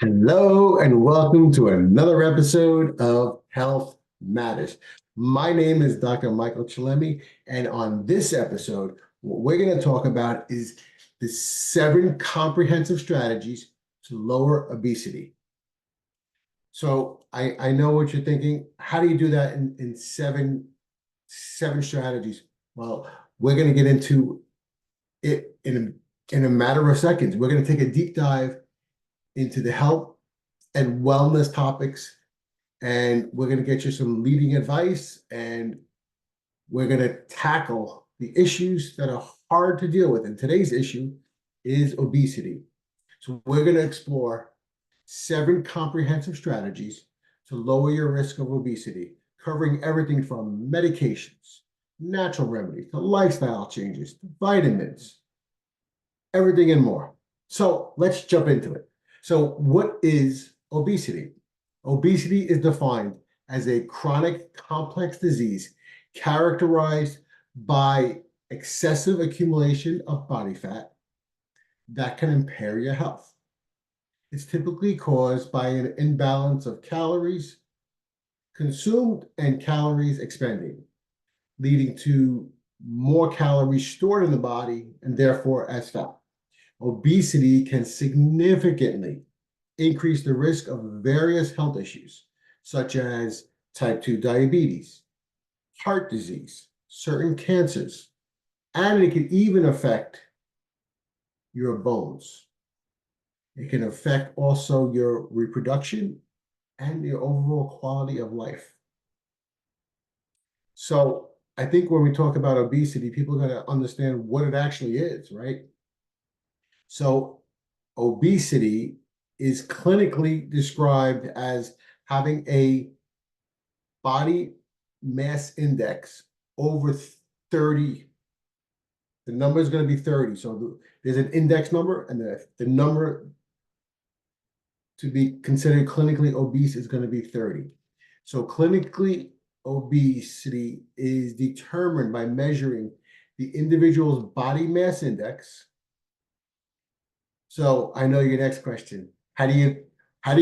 Hello and welcome to another episode of Health Matters. My name is Dr. Michael Chillemi, and on this episode, what we're going to talk about is the 7 comprehensive strategies to lower obesity. So I know what you're thinking. How do you do that in seven strategies? Well, we're going to get into it in a matter of seconds. We're going to take a deep dive into the health and wellness topics, and we're going to get you some leading advice, and we're going to tackle the issues that are hard to deal with. And today's issue is obesity. So we're going to explore 7 comprehensive strategies to lower your risk of obesity, covering everything from medications, natural remedies, to lifestyle changes, to vitamins, everything and more. So let's jump into it. So what is obesity? Obesity is defined as a chronic complex disease characterized by excessive accumulation of body fat that can impair your health. It's typically caused by an imbalance of calories consumed and calories expended, leading to more calories stored in the body and therefore as fat. Obesity can significantly increase the risk of various health issues, such as type 2 diabetes, heart disease, certain cancers, and it can even affect your bones. It can affect also your reproduction and your overall quality of life. So I think when we talk about obesity, people got to understand what it actually is, right? So obesity is clinically described as having a body mass index over 30. The number is going to be 30. So there's an index number, and the number to be considered clinically obese is going to be 30. So clinically obesity is determined by measuring the individual's body mass index. So I know your next question. How do you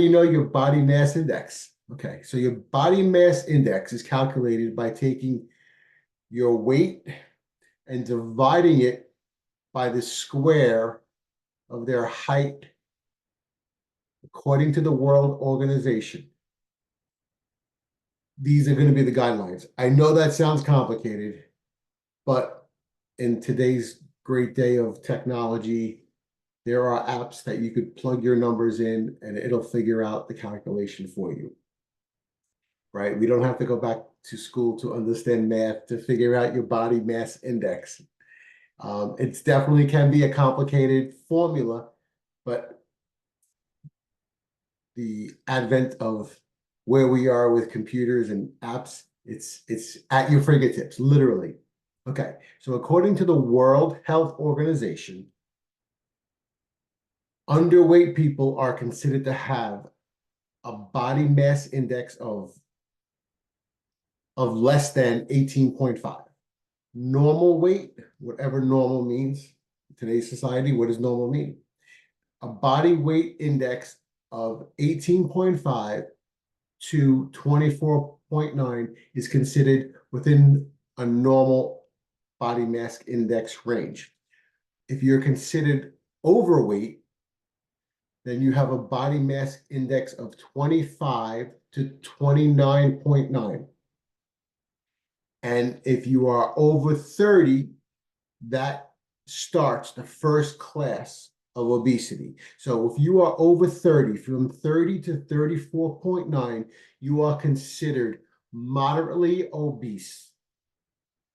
know your body mass index? Okay, so your body mass index is calculated by taking your weight and dividing it by the square of their height according to the World Organization. These are going to be the guidelines. I know that sounds complicated, but in today's great day of technology, there are apps that you could plug your numbers in and it'll figure out the calculation for you, right? We don't have to go back to school to understand math to figure out your body mass index. It's definitely can be a complicated formula, but the advent of where we are with computers and apps, it's at your fingertips, literally. Okay, so according to the World Health Organization, underweight people are considered to have a body mass index of less than 18.5. Normal weight, whatever normal means in today's society, what does normal mean? A body weight index of 18.5 to 24.9 is considered within a normal body mass index range. If you're considered overweight, then you have a body mass index of 25 to 29.9. And if you are over 30, that starts the first class of obesity. So if you are over 30, from 30 to 34.9, you are considered moderately obese.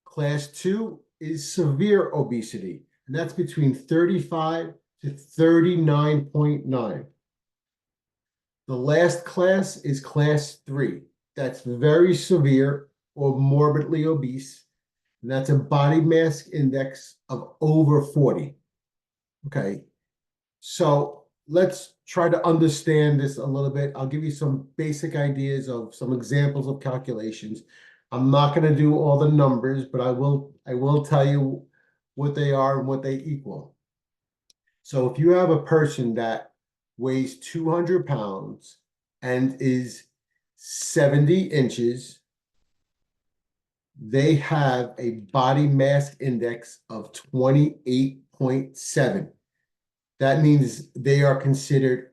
Class 2 is severe obesity, and that's between 35 to 39.9. The last class is class 3. That's very severe or morbidly obese, and that's a body mass index of over 40. Okay, so let's try to understand this a little bit. I'll give you some basic ideas of some examples of calculations. I'm not going to do all the numbers, but I will tell you what they are and what they equal. So if you have a person that weighs 200 pounds and is 70 inches, they have a body mass index of 28.7. That means they are considered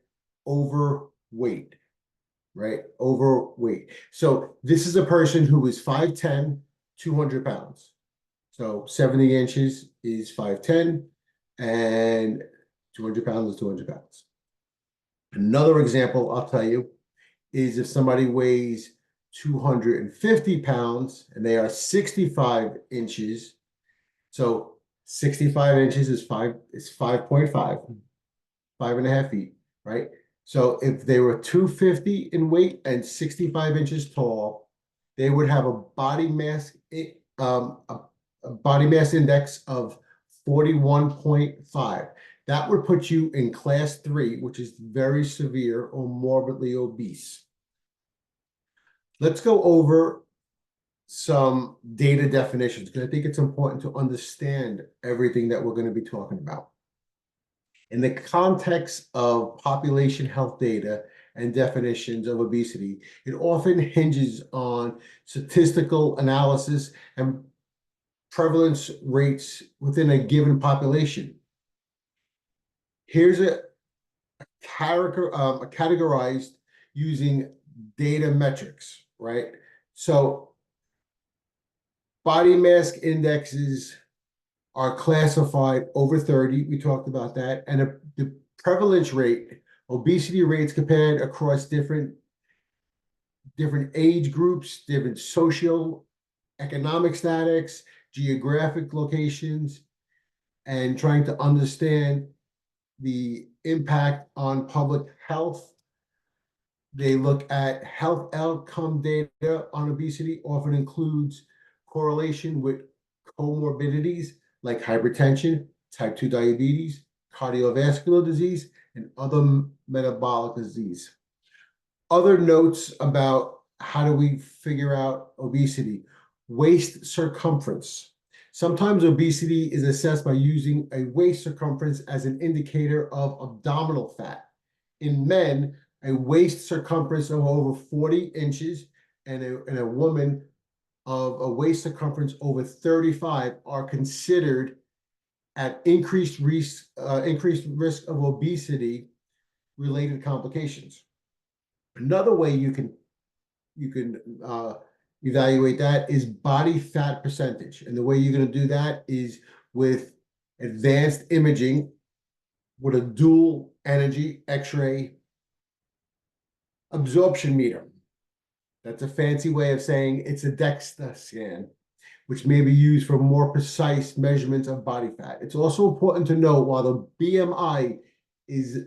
overweight, right? Overweight. So this is a person who is 5'10", 200 pounds. So 70 inches is 5'10", and 200 pounds is 200 pounds. Another example I'll tell you is if somebody weighs 250 pounds and they are 65 inches. So 65 inches is 5.5, 5.5 feet, right? So if they were 250 in weight and 65 inches tall, they would have a body mass index of 41.5. That would put you in class 3, which is very severe or morbidly obese. Let's go over some data definitions because I think it's important to understand everything that we're going to be talking about. In the context of population health data and definitions of obesity, it often hinges on statistical analysis and prevalence rates within a given population. Here's a categorized using data metrics, right? So body mass indexes are classified over 30. We talked about that. And the prevalence rate, obesity rates compared across different age groups, different social economic status, geographic locations, and trying to understand the impact on public health. They look at health outcome data on obesity, often includes correlation with comorbidities like hypertension, type 2 diabetes, cardiovascular disease, and other metabolic disease. Other notes about how do we figure out obesity? Waist circumference. Sometimes obesity is assessed by using a waist circumference as an indicator of abdominal fat. In men, a waist circumference of over 40 inches and a woman of a waist circumference over 35 are considered at increased risk of obesity related complications. Another way you can evaluate that is body fat percentage. And the way you're going to do that is with advanced imaging with a dual energy X-ray absorption meter. That's a fancy way of saying it's a DEXA scan, which may be used for more precise measurements of body fat. It's also important to note while the BMI is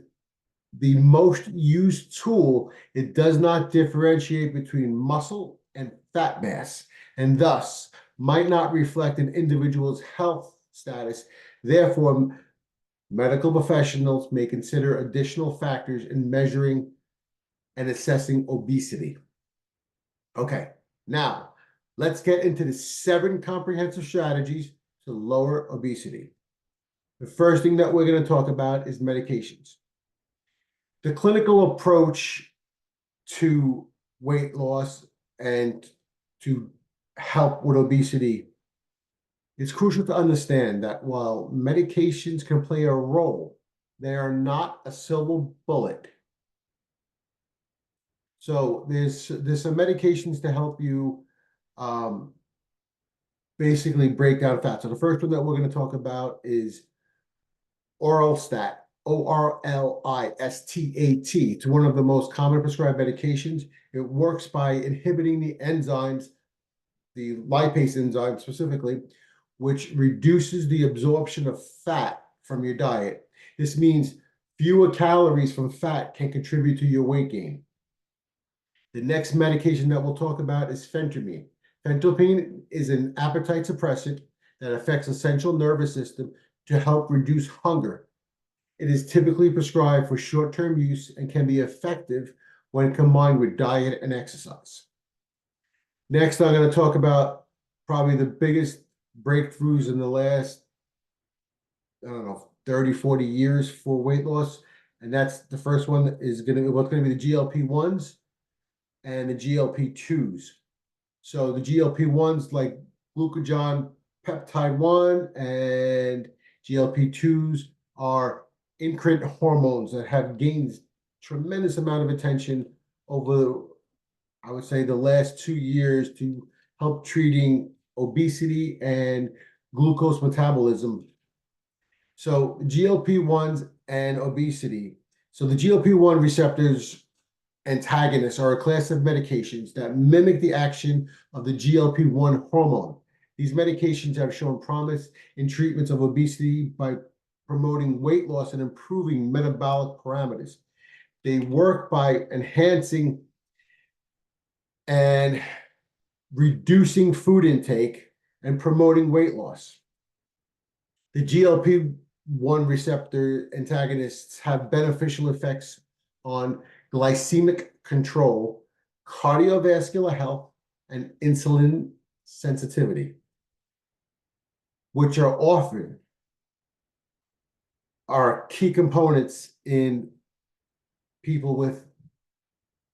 the most used tool, it does not differentiate between muscle and fat mass, and thus might not reflect an individual's health status. Therefore, medical professionals may consider additional factors in measuring and assessing obesity. Okay, now let's get into the 7 comprehensive strategies to lower obesity. The first thing that we're going to talk about is medications. The clinical approach to weight loss and to help with obesity, it's crucial to understand that while medications can play a role, they are not a silver bullet. So there's some medications to help you basically break down fat. So the first one that we're going to talk about is Orlistat, Orlistat. It's one of the most common prescribed medications. It works by inhibiting the enzymes, the lipase enzyme specifically, which reduces the absorption of fat from your diet. This means fewer calories from fat can contribute to your weight gain. The next medication that we'll talk about is phentermine. Phentermine is an appetite suppressant that affects the central nervous system to help reduce hunger. It is typically prescribed for short-term use and can be effective when combined with diet and exercise. Next, I'm going to talk about probably the biggest breakthroughs in the last, 30, 40 years for weight loss, And that's the first one is going to be what's going to be the GLP-1s and the GLP-2s. So the GLP-1s like glucagon peptide 1 and GLP-2s are incretin hormones that have gained tremendous amount of attention over, I would say, the last 2 years to help treating obesity and glucose metabolism. So GLP-1s and obesity. So the GLP-1 receptors antagonists are a class of medications that mimic the action of the GLP-1 hormone. These medications have shown promise in treatments of obesity by promoting weight loss and improving metabolic parameters. They work by enhancing and reducing food intake and promoting weight loss. The GLP-1 receptor antagonists have beneficial effects on glycemic control, cardiovascular health, and insulin sensitivity, which are key components in people with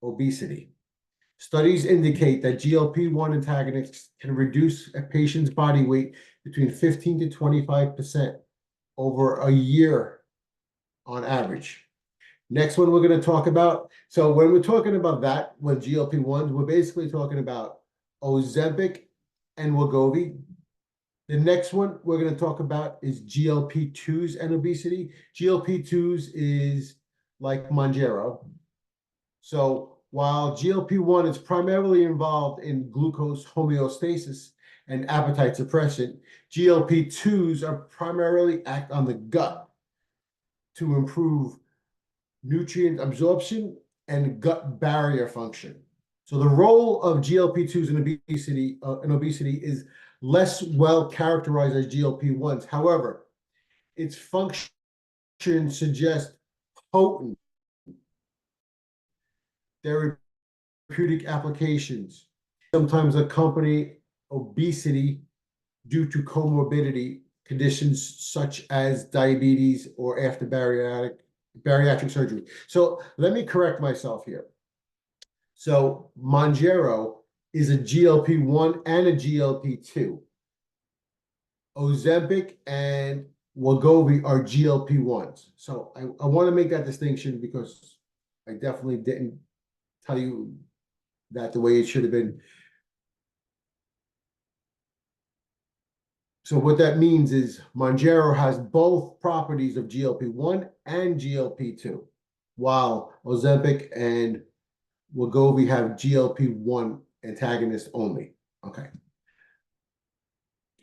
obesity. Studies indicate that GLP-1 antagonists can reduce a patient's body weight between 15 to 25% over a year on average. Next one we're going to talk about. So when we're talking about that with GLP-1s, we're basically talking about Ozempic and Wegovy. The next one we're going to talk about is GLP-2s and obesity. GLP-2s is like Mounjaro. So while GLP-1 is primarily involved in glucose homeostasis and appetite suppression, GLP-2s are primarily act on the gut to improve nutrient absorption and gut barrier function. So the role of GLP-2s in obesity is less well characterized as GLP-1s. However, its function suggests potent therapeutic applications, sometimes accompany obesity due to comorbidity conditions such as diabetes or after bariatric surgery. So let me correct myself here. So Mounjaro is a GLP-1 and a GLP-2. Ozempic and Wegovy are GLP-1s. So I want to make that distinction because I definitely didn't tell you that the way it should have been. So what that means is Mounjaro has both properties of GLP-1 and GLP-2, while Ozempic and Wegovy have GLP-1 antagonist only. Okay.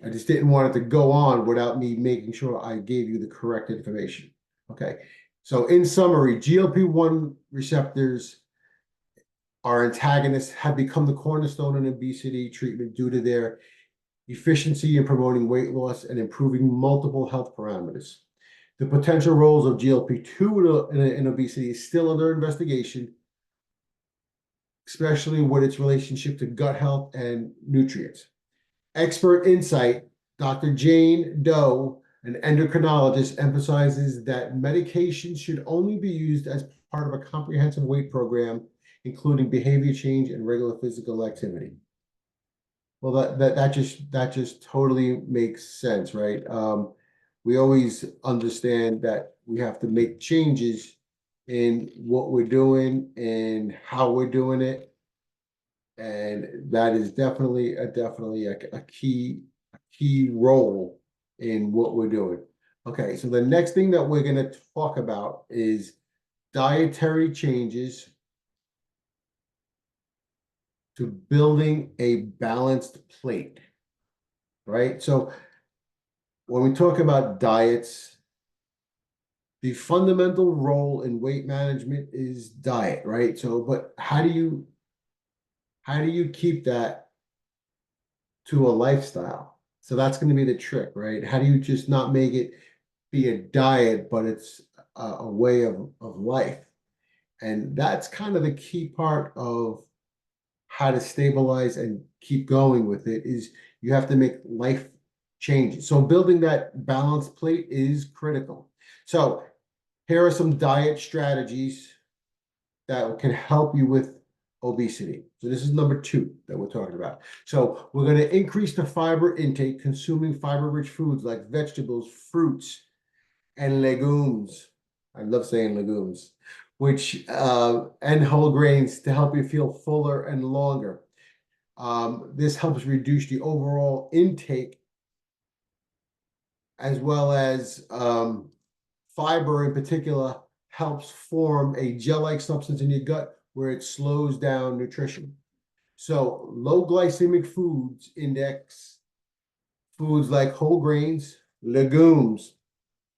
I just didn't want it to go on without me making sure I gave you the correct information. Okay. So in summary, GLP-1 receptors are antagonists, have become the cornerstone in obesity treatment due to their efficiency in promoting weight loss and improving multiple health parameters. The potential roles of GLP-2 in obesity is still under investigation, especially with its relationship to gut health and nutrients. Expert insight, Dr. Jane Doe, an endocrinologist, emphasizes that medications should only be used as part of a comprehensive weight program, including behavior change and regular physical activity. Well, that just totally makes sense, right? We always understand that we have to make changes in what we're doing and how we're doing it, and that is definitely a key role in what we're doing. Okay, so the next thing that we're going to talk about is dietary changes to building a balanced plate, right? So when we talk about diets, the fundamental role in weight management is diet, right? So, but how do you keep that to a lifestyle? So that's going to be the trick, right? How do you just not make it be a diet, but it's a way of life? And that's kind of the key part of how to stabilize and keep going with it, is you have to make life changes. So building that balanced plate is critical. So Here are some diet strategies that can help you with obesity. So this is number 2 that we're talking about. So we're going to increase the fiber intake, consuming fiber-rich foods like vegetables, fruits, and legumes. I love saying legumes, which and whole grains to help you feel fuller and longer. This helps reduce the overall intake as well as fiber in particular helps form a gel-like substance in your gut where it slows down nutrition. So low glycemic foods index, foods like whole grains, legumes.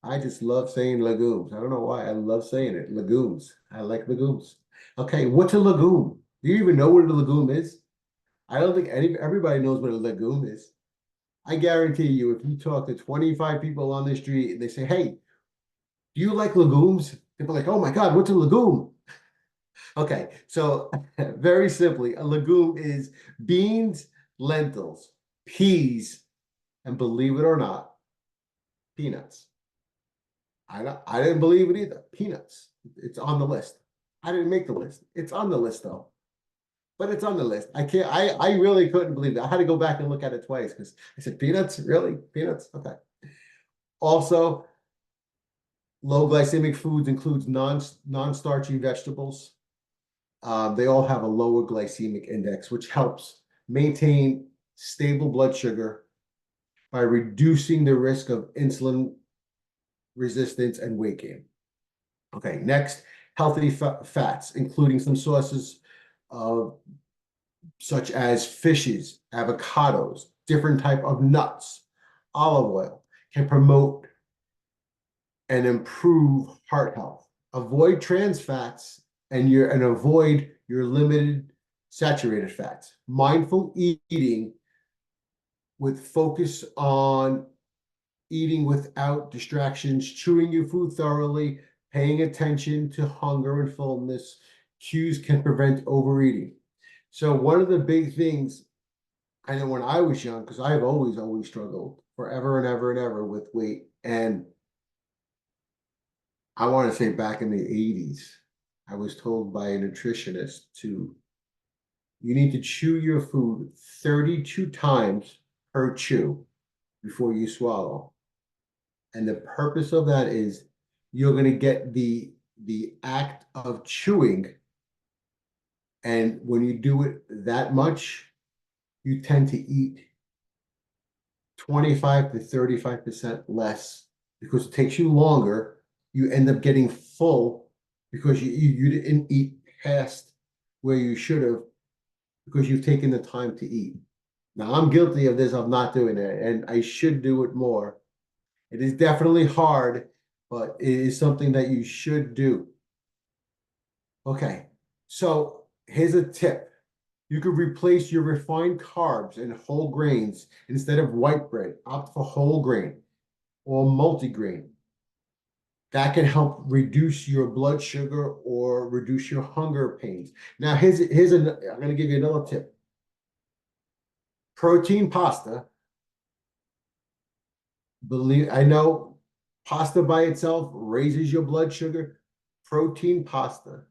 I just love saying legumes. I don't know why. I love saying it. Legumes. I like legumes. Okay, what's a legume? Do you even know what a legume is? I don't think everybody knows what a legume is. I guarantee you, if you talk to 25 people on the street and they say, hey, do you like legumes? People are like, oh my God, what's a legume? Okay, so very simply, a legume is beans, lentils, peas, and believe it or not, peanuts. I didn't believe it either. Peanuts. It's on the list. I didn't make the list. It's on the list though. But it's on the list. I really couldn't believe it. I had to go back and look at it twice because I said, peanuts? Really? Peanuts? Okay. Also, low glycemic foods includes non-starchy vegetables. They all have a lower glycemic index, which helps maintain stable blood sugar by reducing the risk of insulin resistance and weight gain. Okay, next, healthy fats, including some sources such as fishes, avocados, different type of nuts, olive oil, can promote and improve heart health. Avoid trans fats and avoid your limited saturated fats. Mindful eating with focus on eating without distractions, chewing your food thoroughly, paying attention to hunger and fullness. Cues can prevent overeating. So one of the big things, I know when I was young, because I've always struggled forever and ever and ever with weight. And I want to say back in the 80s, I was told by a nutritionist you need to chew your food 32 times per chew before you swallow. And the purpose of that is you're going to get the act of chewing. And when you do it that much, you tend to eat 25 to 35% less because it takes you longer. You end up getting full because you didn't eat past where you should have because you've taken the time to eat. Now, I'm guilty of this, of not doing it, and I should do it more. It is definitely hard, but it is something that you should do. Okay, so here's a tip. You could replace your refined carbs and whole grains instead of white bread. Opt for whole grain or multigrain. That can help reduce your blood sugar or reduce your hunger pains. Now, I'm going to give you another tip. Protein pasta. I know pasta by itself raises your blood sugar. Protein pasta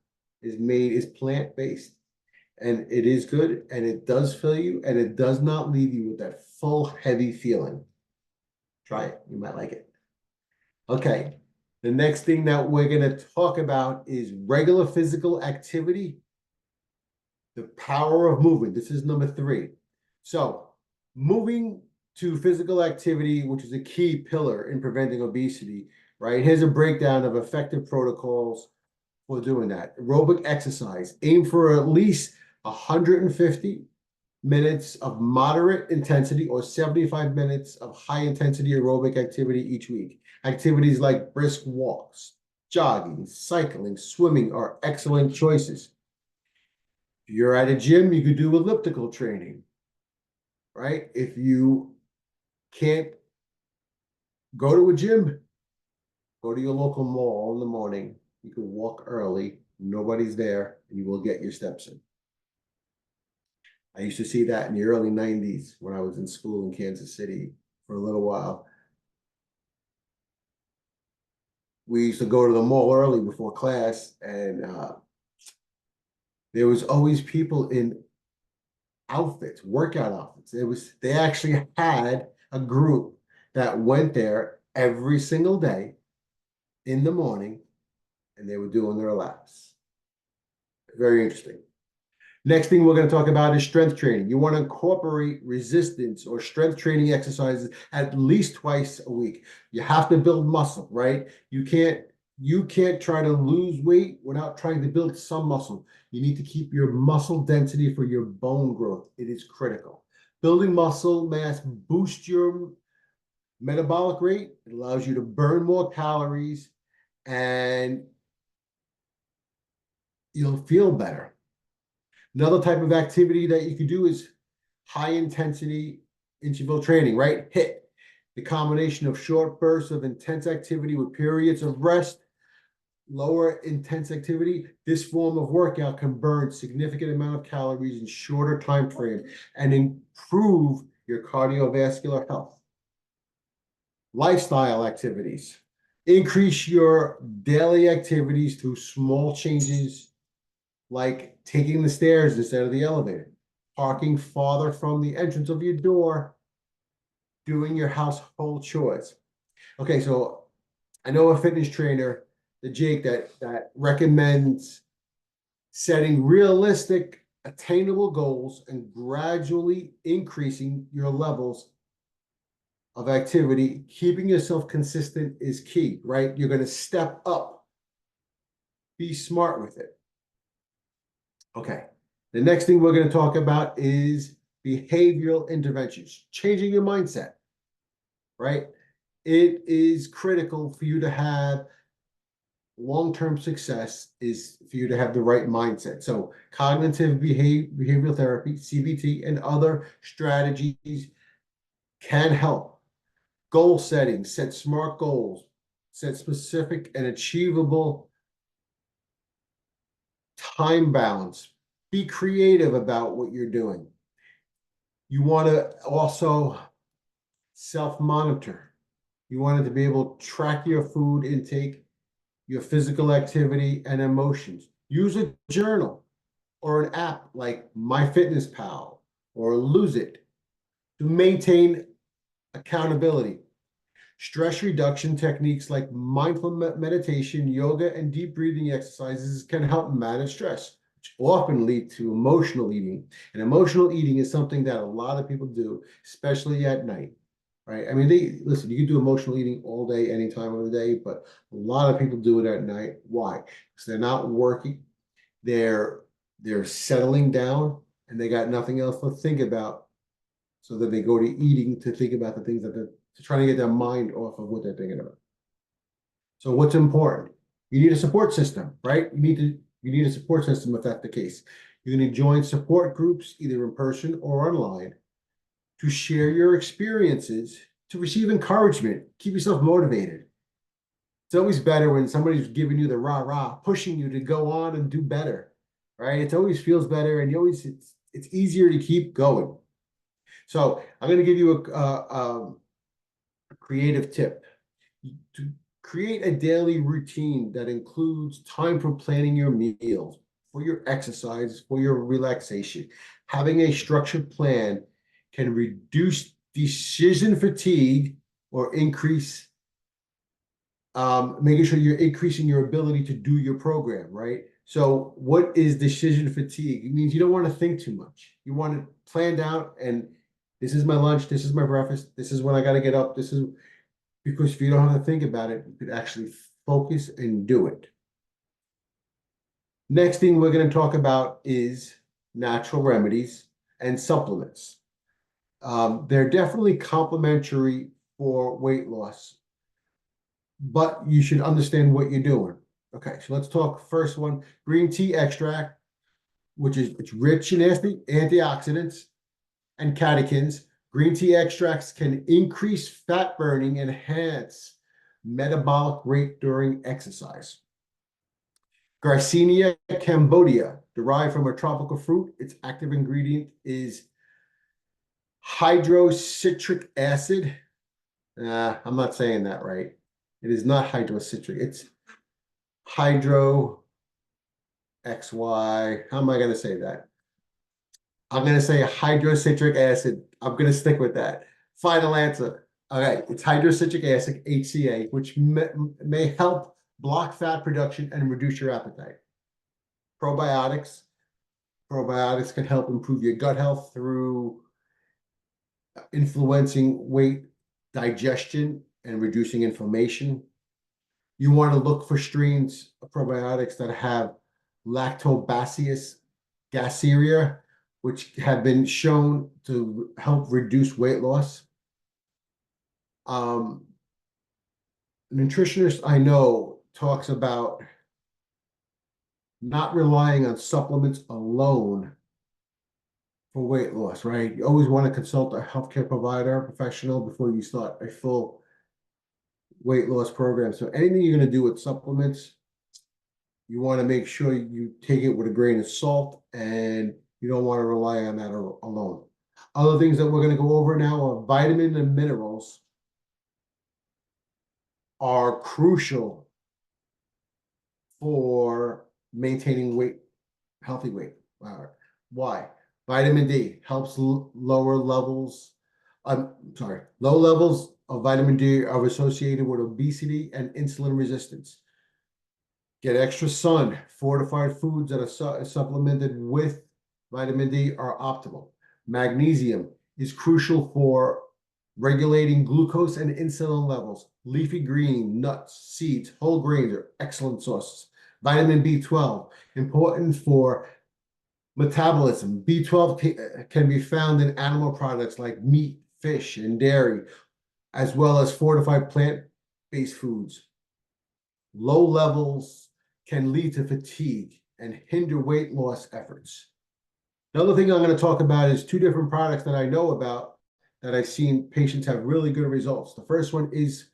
is plant-based and it is good and it does fill you and it does not leave you with that full heavy feeling. Try it. You might like it. Okay. The next thing that we're going to talk about is regular physical activity, the power of movement. This is number 3. So moving to physical activity, which is a key pillar in preventing obesity, right? Here's a breakdown of effective protocols for doing that. Aerobic exercise, aim for at least 150 minutes of moderate intensity or 75 minutes of high intensity aerobic activity each week. Activities like brisk walks, jogging, cycling, swimming are excellent choices. If you're at a gym, you could do elliptical training, right? If you can't go to a gym, go to your local mall in the morning. You can walk early, nobody's there, and you will get your steps in. I used to see that in the early 90s when I was in school in Kansas City for a little while. we used to go to the mall early before class, and there was always people in outfits, workout outfits. They actually had a group that went there every single day in the morning, and they were doing their laps. Very interesting. Next thing we're going to talk about is strength training. You want to incorporate resistance or strength training exercises at least twice a week. You have to build muscle, right? You can't try to lose weight without trying to build some muscle. You need to keep your muscle density for your bone growth. It is critical. Building muscle mass boosts your metabolic rate. It allows you to burn more calories and you'll feel better. Another type of activity that you could do is high intensity interval training, right? HIIT, the combination of short bursts of intense activity with periods of rest, lower intense activity. This form of workout can burn significant amount of calories in shorter time frame and improve your cardiovascular health. Lifestyle activities. Increase your daily activities through small changes like taking the stairs instead of the elevator, parking farther from the entrance of your door, doing your household chores. Okay, so I know a fitness trainer, the Jake, that recommends setting realistic, attainable goals and gradually increasing your levels of activity. Keeping yourself consistent is key, right? You're going to step up. Be smart with it. Okay. The next thing we're going to talk about is behavioral interventions, changing your mindset, right? It is critical for you to have long-term success is for you to have the right mindset. So cognitive behavioral therapy, CBT, and other strategies can help. Goal setting, set smart goals, set specific and achievable time balance. Be creative about what you're doing. You want to also self-monitor. You want to be able to track your food intake, your physical activity, and emotions. Use a journal or an app like MyFitnessPal or Lose It to maintain accountability. Stress reduction techniques like mindful meditation, yoga, and deep breathing exercises can help manage stress, which often lead to emotional eating. And emotional eating is something that a lot of people do, especially at night, right? I mean, listen, you can do emotional eating all day, any time of the day, but a lot of people do it at night. Why? Because they're not working, they're settling down, and they got nothing else to think about. So that they go to eating to think about the things that they're to try to get their mind off of what they're thinking about. So what's important? You need a support system, right? You need a support system if that's the case. You're going to join support groups either in person or online to share your experiences, to receive encouragement, keep yourself motivated. It's always better when somebody's giving you the rah-rah, pushing you to go on and do better, right? It always feels better, and it's easier to keep going. So I'm going to give you a creative tip to create a daily routine that includes time for planning your meals, for your exercise, for your relaxation. Having a structured plan can reduce decision fatigue or increase, making sure you're increasing your ability to do your program, right? So what is decision fatigue? It means you don't want to think too much. You want it planned out, and this is my lunch, this is my breakfast, this is when I got to get up, this is because if you don't have to think about it, you could actually focus and do it. Next thing we're going to talk about is natural remedies and supplements. They're definitely complementary for weight loss, but you should understand what you're doing. Okay, so let's talk first one, green tea extract, which is it's rich in antioxidants and catechins. Green tea extracts can increase fat burning and enhance metabolic rate during exercise. Garcinia cambodia, derived from a tropical fruit, its active ingredient is hydrocitric acid. I'm not saying that right. It is not hydrocitric. It's hydro XY. How am I going to say that? I'm going to say hydrocitric acid. I'm going to stick with that. Final answer. All right, it's hydrocitric acid, HCA, which may help block fat production and reduce your appetite. Probiotics. Probiotics can help improve your gut health through influencing weight digestion and reducing inflammation. You want to look for strains of probiotics that have lactobacillus gacerea, which have been shown to help reduce weight loss. Nutritionist I know talks about not relying on supplements alone for weight loss, right? You always want to consult a healthcare provider, professional, before you start a full weight loss program. So anything you're going to do with supplements, you want to make sure you take it with a grain of salt, and you don't want to rely on that alone. Other things that we're going to go over now are vitamins and minerals are crucial for maintaining weight, healthy weight. Why? Vitamin D helps lower levels. Low levels of vitamin D are associated with obesity and insulin resistance. Get extra sun. Fortified foods that are supplemented with vitamin D are optimal. Magnesium is crucial for regulating glucose and insulin levels. Leafy green, nuts, seeds, whole grains are excellent sources. Vitamin B12, important for metabolism. B12 can be found in animal products like meat, fish, and dairy, as well as fortified plant-based foods. Low levels can lead to fatigue and hinder weight loss efforts. Another thing I'm going to talk about is two different products that I know about that I've seen patients have really good results. The first one is,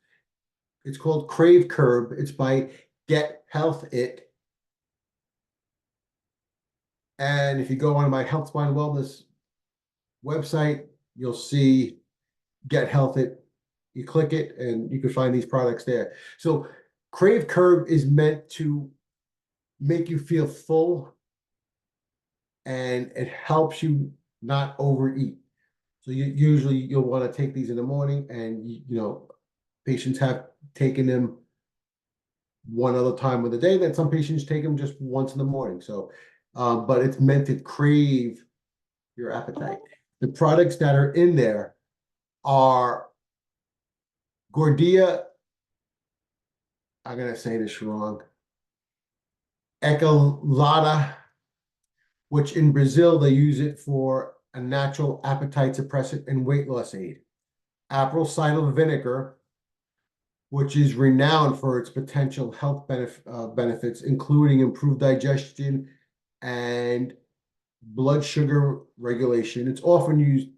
it's called Crave Curb. It's by Get Health It. And if you go on my Health Spine Wellness website, you'll see Get Health It. You click it and you can find these products there. So Crave Curb is meant to make you feel full, and it helps you not overeat. So usually you'll want to take these in the morning, and patients have taken them one other time of the day. That some patients take them just once in the morning. So, but it's meant to crave your appetite. The products that are in there are Gordia. I'm gonna say this wrong. Echolata, which in Brazil they use it for a natural appetite suppressant and weight loss aid. Apple cider vinegar, which is renowned for its potential health benefits, including improved digestion and blood sugar regulation. It's often used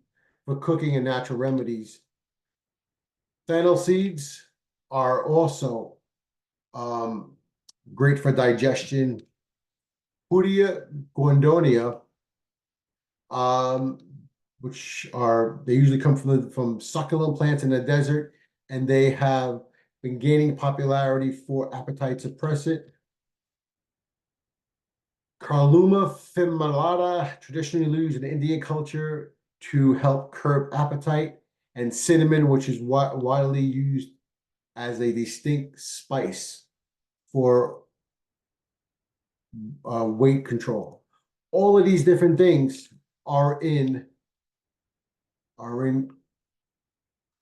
for cooking and natural remedies. Fennel seeds are also great for digestion. Hudia guandonia, they usually come from succulent plants in the desert, and they have been gaining popularity for appetite suppressant. Carluma femellata, traditionally used in Indian culture to help curb appetite, and cinnamon, which is widely used as a distinct spice for weight control. All of these different things are in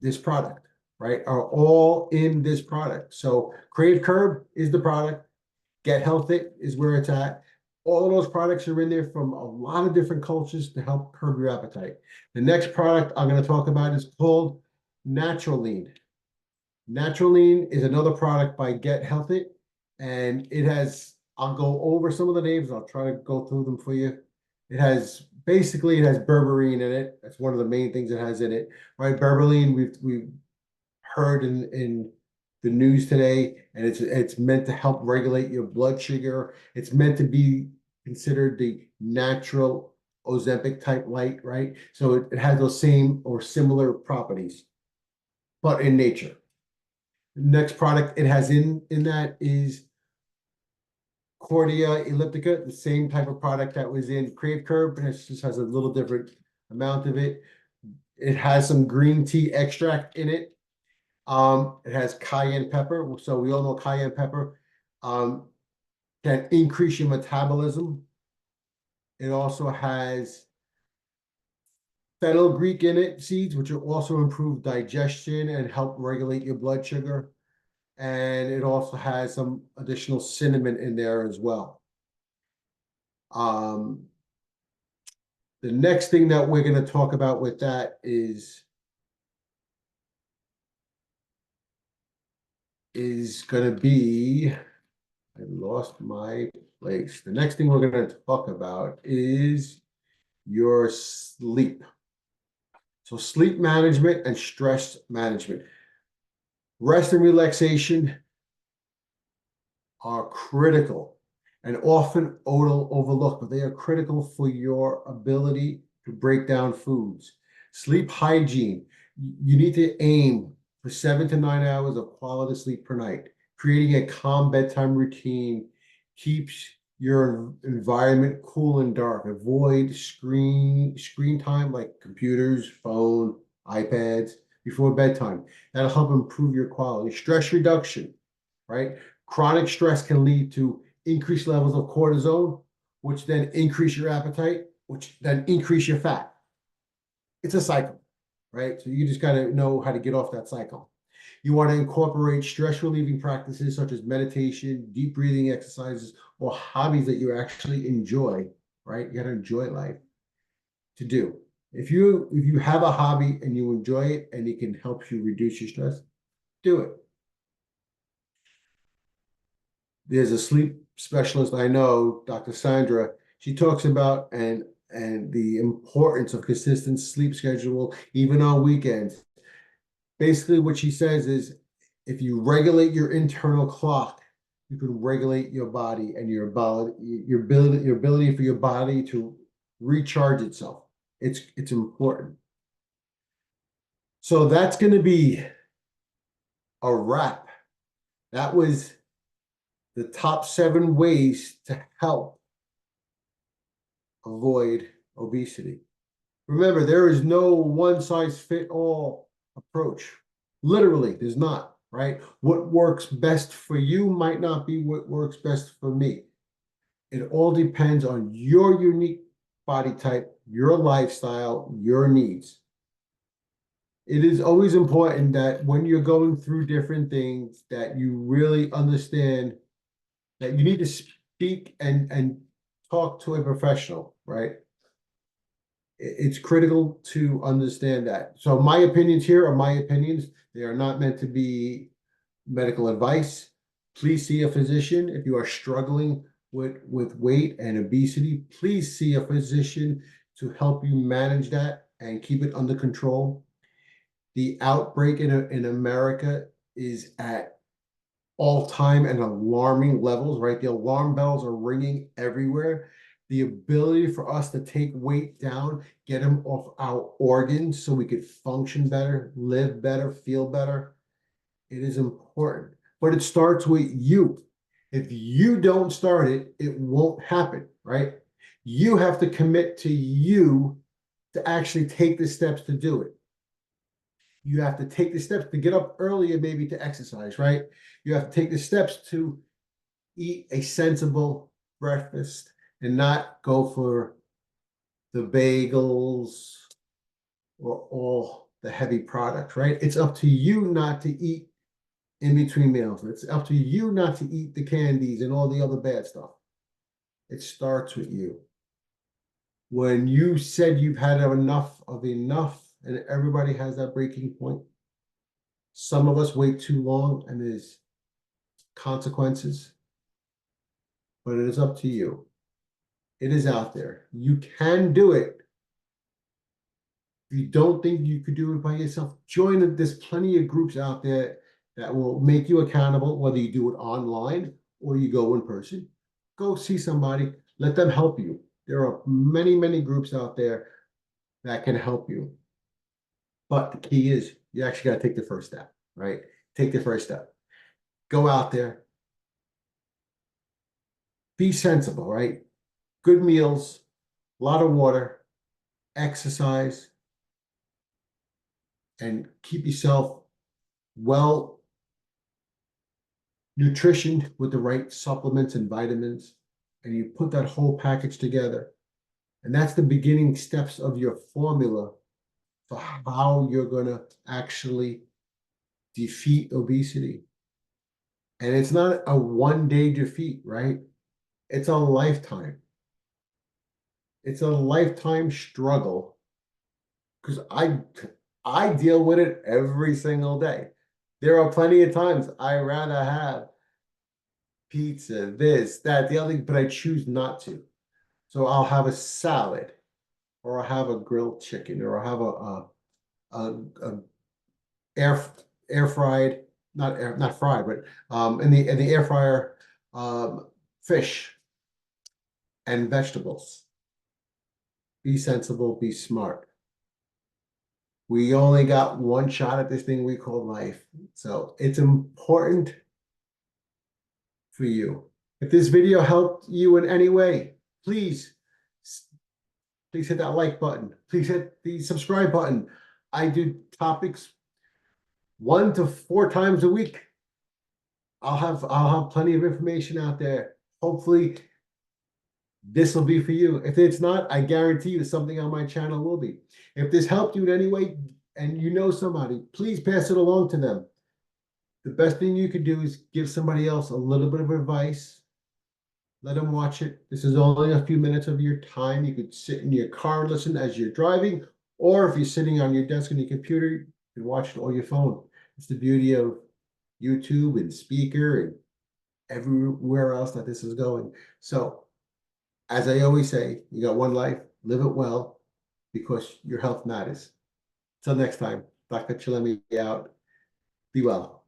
this product, right? Are all in this product. So Crave Curb is the product. Get Healthy is where it's at. All of those products are in there from a lot of different cultures to help curb your appetite. The next product I'm going to talk about is called Naturalean. Naturalean is another product by Get Healthy, and I'll go over some of the names. I'll try to go through them for you. It has berberine in it. That's one of the main things it has in it, right? Berberine, we've heard in the news today, and it's meant to help regulate your blood sugar. It's meant to be considered the natural Ozempic type light, right? So it has those same or similar properties, but in nature. Next product it has in that is Cordia elliptica, the same type of product that was in Crave Curb, and it just has a little different amount of it. It has some green tea extract in it. It has cayenne pepper. So we all know cayenne pepper can increase your metabolism. It also has fenugreek in it seeds, which will also improve digestion and help regulate your blood sugar. And it also has some additional cinnamon in there as well. The next thing that we're going to talk about with that is going to be, I lost my place. The next thing we're going to talk about is your sleep. So sleep management and stress management. Rest and relaxation are critical and often overlooked, but they are critical for your ability to break down foods. Sleep hygiene. You need to aim for 7 to 9 hours of quality sleep per night. Creating a calm bedtime routine keeps your environment cool and dark. Avoid screen time like computers, phone, iPads before bedtime. That'll help improve your quality. Stress reduction, right? Chronic stress can lead to increased levels of cortisol, which then increase your appetite, which then increase your fat. It's a cycle, right? So you just got to know how to get off that cycle. You want to incorporate stress relieving practices such as meditation, deep breathing exercises, or hobbies that you actually enjoy, right? You got to enjoy life to do. If you have a hobby and you enjoy it and it can help you reduce your stress, do it. There's a sleep specialist I know, Dr. Sandra. She talks about and the importance of consistent sleep schedule, even on weekends. Basically, what she says is if you regulate your internal clock, you can regulate your body and your ability for your body to recharge itself. It's important. So that's going to be a wrap. That was the top 7 ways to help avoid obesity. Remember, there is no one size fit all approach. Literally, there's not, right? What works best for you might not be what works best for me. It all depends on your unique body type, your lifestyle, your needs. It is always important that when you're going through different things, that you really understand that you need to speak and talk to a professional, right? It's critical to understand that. So my opinions here are my opinions. They are not meant to be medical advice. Please see a physician if you are struggling with weight and obesity. Please see a physician to help you manage that and keep it under control. The outbreak in America is at all-time and alarming levels, right? The alarm bells are ringing everywhere. The ability for us to take weight down, get them off our organs so we could function better, live better, feel better, it is important. But it starts with you. If you don't start it, it won't happen, right? You have to commit to you to actually take the steps to do it. You have to take the steps to get up early and maybe to exercise, right? You have to take the steps to eat a sensible breakfast and not go for the bagels or all the heavy products, right? It's up to you not to eat in between meals. It's up to you not to eat the candies and all the other bad stuff. It starts with you. When you said you've had enough of enough, and everybody has that breaking point, some of us wait too long and there's consequences, but it is up to you. It is out there. You can do it. If you don't think you could do it by yourself, join it. There's plenty of groups out there that will make you accountable, whether you do it online or you go in person. Go see somebody, let them help you. There are many, many groups out there that can help you. But the key is you actually got to take the first step, right? Take the first step. Go out there, be sensible, right? Good meals, a lot of water, exercise, and keep yourself well nutritioned with the right supplements and vitamins. And you put that whole package together. And that's the beginning steps of your formula for how you're going to actually defeat obesity. And it's not a one-day defeat, right? It's a lifetime. It's a lifetime struggle because I deal with it every single day. There are plenty of times I rather have pizza, this, that, the other thing, but I choose not to. So I'll have a salad, or I'll have a grilled chicken, or I'll have a air air fried, not fried, but in the air fryer, fish and vegetables. Be sensible, be smart. We only got one shot at this thing we call life. So it's important for you. If this video helped you in any way, please, please hit that like button. Please hit the subscribe button. I do topics 1 to 4 times a week. I'll have plenty of information out there. Hopefully this will be for you. If it's not, I guarantee you something on my channel will be. If this helped you in any way and you know somebody, please pass it along to them. The best thing you could do is give somebody else a little bit of advice. Let them watch it. This is only a few minutes of your time. You could sit in your car and listen as you're driving, or if you're sitting on your desk on your computer, you can watch it on your phone. It's the beauty of YouTube and speaker and everywhere else that this is going. So, as I always say, you got one life, live it well, because your health matters. Till next time, Dr. Chillemi out. Be well.